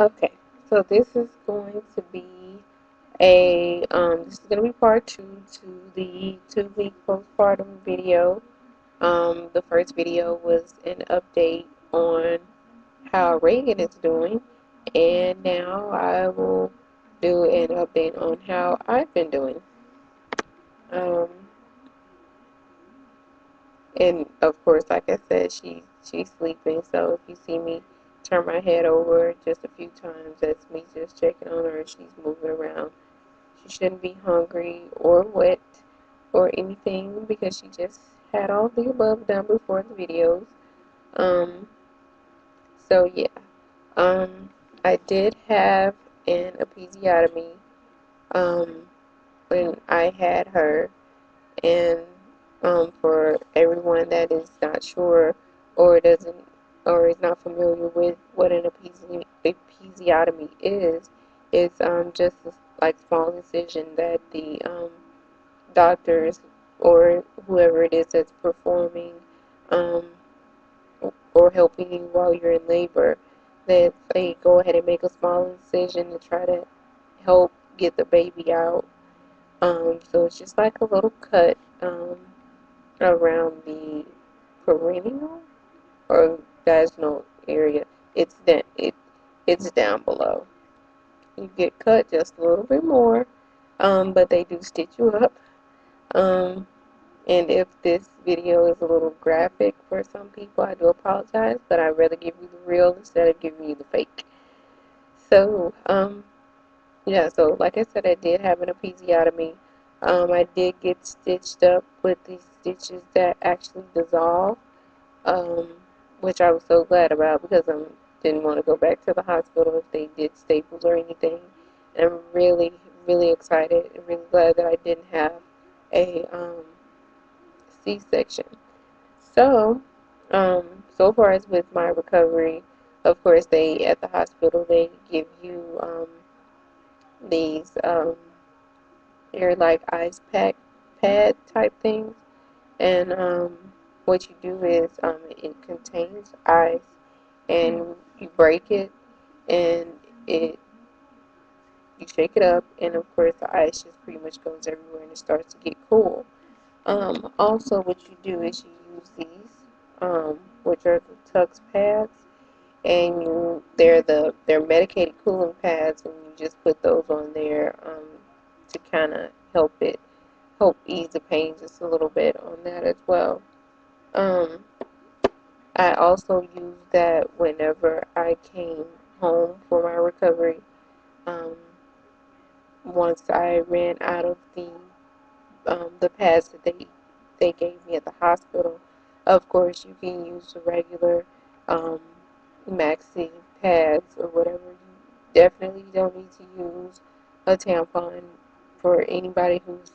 Okay, so this is going to be this is going to be part two to the 2-week postpartum video. The first video was an update on how Reagan is doing, and now I will do an update on how I've been doing. Um, and of course, like I said, she's sleeping, so if you see me turn my head over just a few times, that's me just checking on her. She's moving around. She shouldn't be hungry or wet or anything because she just had all the above done before the videos. Um, so yeah, um, I did have an episiotomy um, when I had her, and for everyone that is not sure or doesn't or is not familiar with what an episiotomy is, it's just a, like small incision that the doctors or whoever it is that's performing um, or helping you while you're in labor, that they go ahead and make a small incision to try to help get the baby out. So it's just like a little cut around the perineal or vaginal area. It's down below. You get cut just a little bit more, but they do stitch you up. Um, And if this video is a little graphic for some people, I do apologize, but I'd rather give you the real instead of giving you the fake. So, yeah, so like I said, I did have an episiotomy. I did get stitched up with these stitches that actually dissolve, um, which I was so glad about because I didn't want to go back to the hospital if they did staples or anything. And I'm really, really excited and really glad that I didn't have a C-section. So, so far as with my recovery, of course, they at the hospital they give you these they're like ice pack pad type things, and what you do is it contains ice, and you break it, and it you shake it up, and of course the ice just pretty much goes everywhere, and it starts to get cool. Also, what you do is you use these, which are the Tux pads, and they're medicated cooling pads, and you just put those on there to kind of help ease the pain just a little bit on that as well. Um, I also used that whenever I came home for my recovery. Um, Once I ran out of the pads that they gave me at the hospital. Of course, you can use the regular um, maxi pads or whatever. You definitely don't need to use a tampon for anybody who's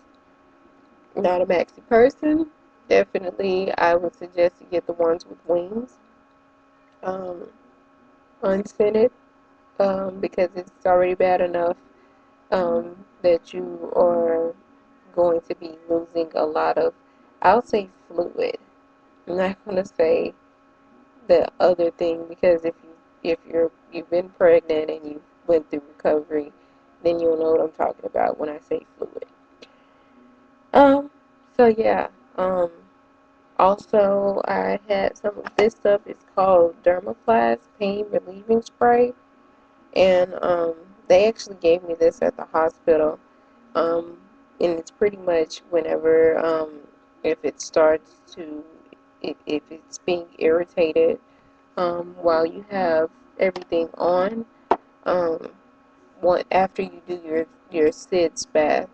not a maxi person. Definitely, I would suggest to get the ones with wings, um, unscented, because it's already bad enough that you are going to be losing a lot of, I'll say fluid. I'm not going to say the other thing because you've been pregnant and you went through recovery, then you'll know what I'm talking about when I say fluid. Um, so yeah. Also I had some of this stuff. It's called Dermaplast Pain Relieving Spray, and they actually gave me this at the hospital. Um, and it's pretty much whenever if it starts to if it's being irritated while you have everything on, um, after you do your SIDS bath,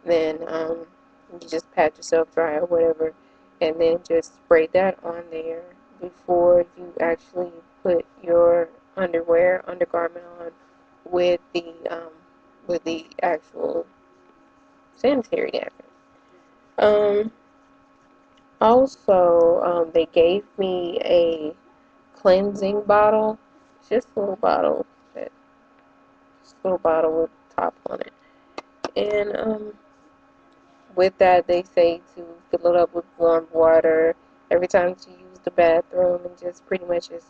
then you just pat yourself dry or whatever, and then just spray that on there before you actually put your undergarment on with the actual sanitary napkin. Um, Also, they gave me a cleansing bottle. It's just a little bottle, just a little bottle with a top on it. And with that, they say to fill it up with warm water every time you use the bathroom, and just pretty much just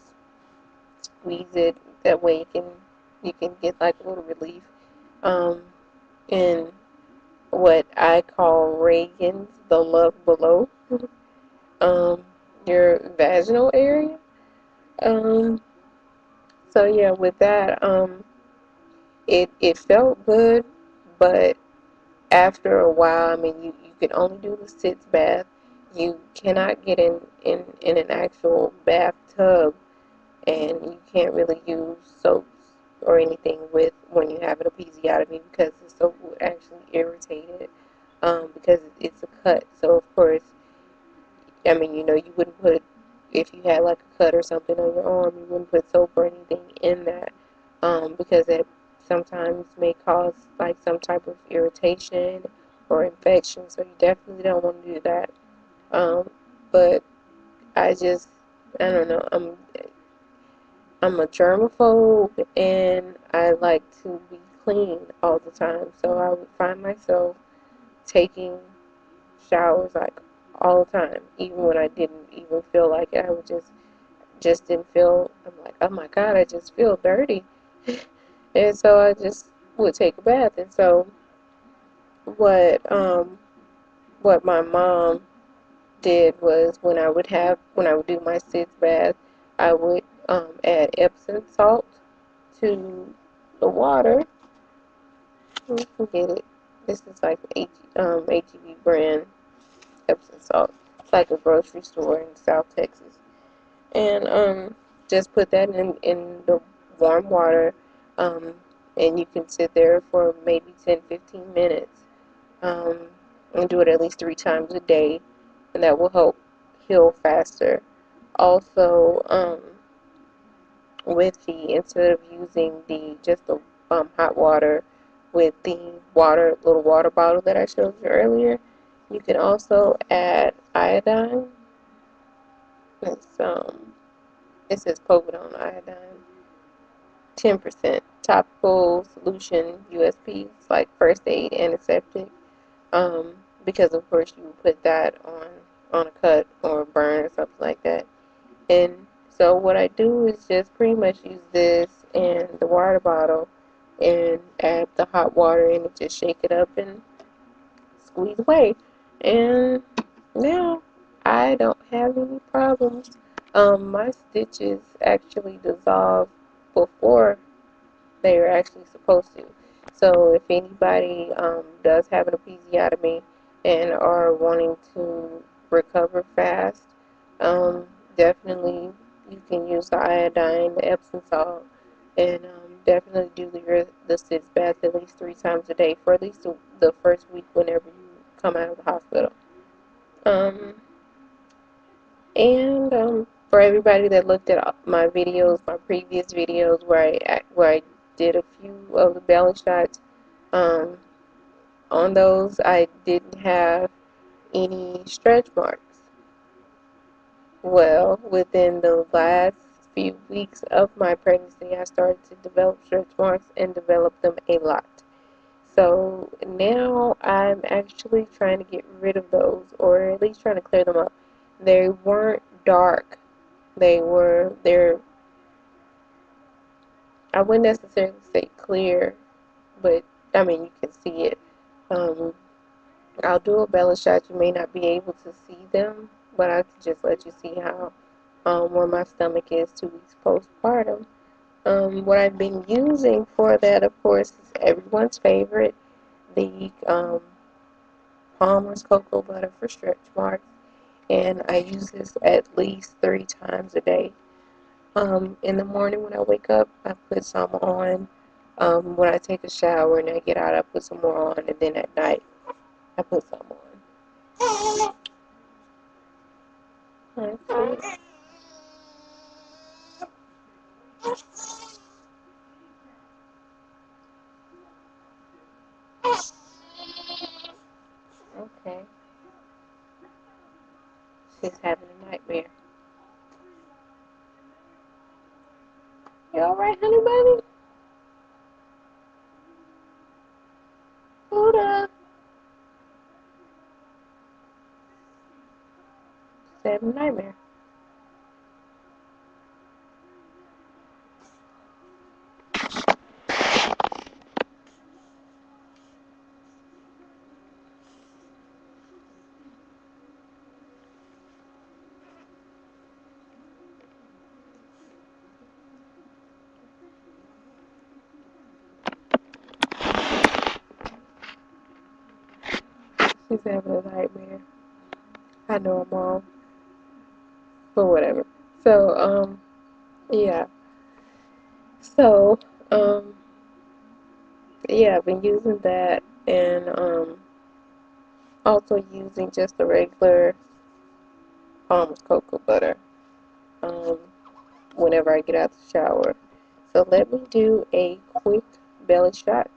squeeze it. That way, you can You can get like a little relief um, in what I call Reagan's the love below um, your vaginal area. Um, so yeah, with that, it felt good, but after a while, I mean, you can only do the sitz bath. You cannot get in an actual bathtub, and you can't really use soaps or anything with when you have an episiotomy because the soap will actually irritate it because it's a cut. So of course, I mean, you wouldn't put, if you had like a cut or something on your arm, you wouldn't put soap or anything in that because it sometimes may cause like some type of irritation or infection. So you definitely don't want to do that. Um, but I just, I don't know, I'm a germaphobe and I like to be clean all the time. So I would find myself taking showers like all the time, even when I didn't even feel like it. I would just didn't feel. I'm like, oh my god, I just feel dirty, and so I just would take a bath. And so what what my mom did was when I would do my sitz bath, I would add Epsom salt to the water. You can get it. This is like HEB brand Epsom salt. It's like a grocery store in South Texas. And just put that in the warm water, um, and you can sit there for maybe 10-15 minutes, um, and do it at least 3 times a day, and that will help heal faster. Also, with the instead of using the just the hot water with the little water bottle that I showed you earlier, you can also add iodine. It's it says povidone iodine, 10% topical solution USP. It's like first aid antiseptic. Um, because of course you would put that on a cut or a burn or something like that. And so what I do is just pretty much use this in the water bottle and add the hot water in and just shake it up and squeeze away. And now I don't have any problems. My stitches actually dissolve before they are actually supposed to. So if anybody does have an episiotomy and are wanting to recover fast, definitely you can use the iodine, the Epsom salt, and definitely do the sitz bath at least 3 times a day for at least the first week whenever you come out of the hospital. Um, and for everybody that looked at my videos, my previous videos where I did a few of the belly shots, um, on those I didn't have any stretch marks. Well, within the last few weeks of my pregnancy, I started to develop stretch marks and develop them a lot. So now I'm actually trying to get rid of those, or at least trying to clear them up. They weren't dark. They're, I wouldn't necessarily say clear, but I mean, you can see it. Um, I'll do a belly shot. You may not be able to see them, but I can just let you see how, where my stomach is 2 weeks postpartum. What I've been using for that, of course, is everyone's favorite, the Palmer's Cocoa Butter for stretch marks, and I use this at least 3 times a day. In the morning when I wake up, I put some on. When I take a shower and I get out, I put some more on, and then at night, I put some on. Okay. Okay. She's having a nightmare. You alright, honey bunny? Hold up. She's having a nightmare. She's having a nightmare. I know I'm wrong, but whatever. So, yeah. So, yeah, I've been using that and, also using just the regular, cocoa butter, um, whenever I get out the shower. So let me do a quick belly shot,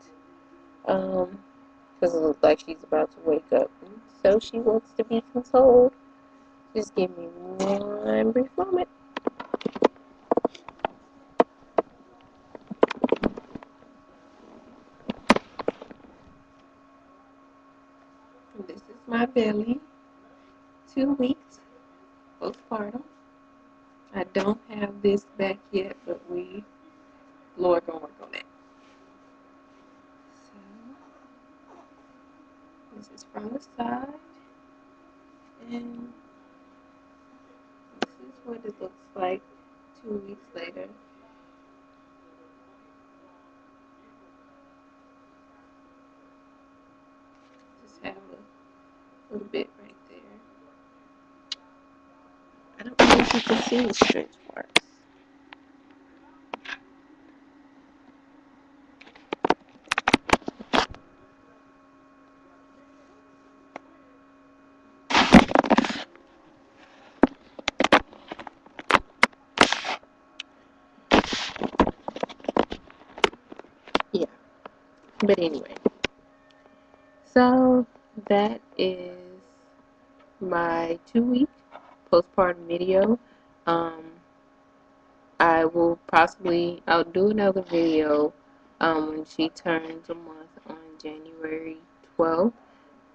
because it looks like she's about to wake up. So she wants to be consoled. Just give me one brief moment. This is my belly, 2 weeks postpartum. I don't have this back yet, but Lord gonna work on that. So this is from the side, and this is what it looks like 2 weeks later. Just have a little bit right there. I don't know if you can see the stretch marks. Yeah, but anyway, so that is my 2 week postpartum video. Um, I'll do another video when she turns a month on January 12th.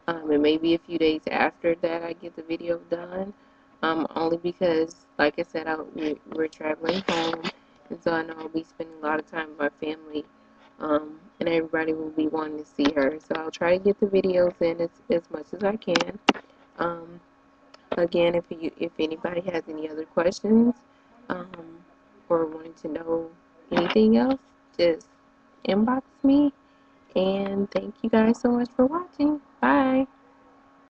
And maybe a few days after that I get the video done. Only because, like I said, we're traveling home, and so I know I'll be spending a lot of time with my family, and everybody will be wanting to see her. So I'll try to get the videos in as much as I can. Um, Again, if anybody has any other questions, um, or wanting to know anything else, just inbox me. And thank you guys so much for watching. Bye.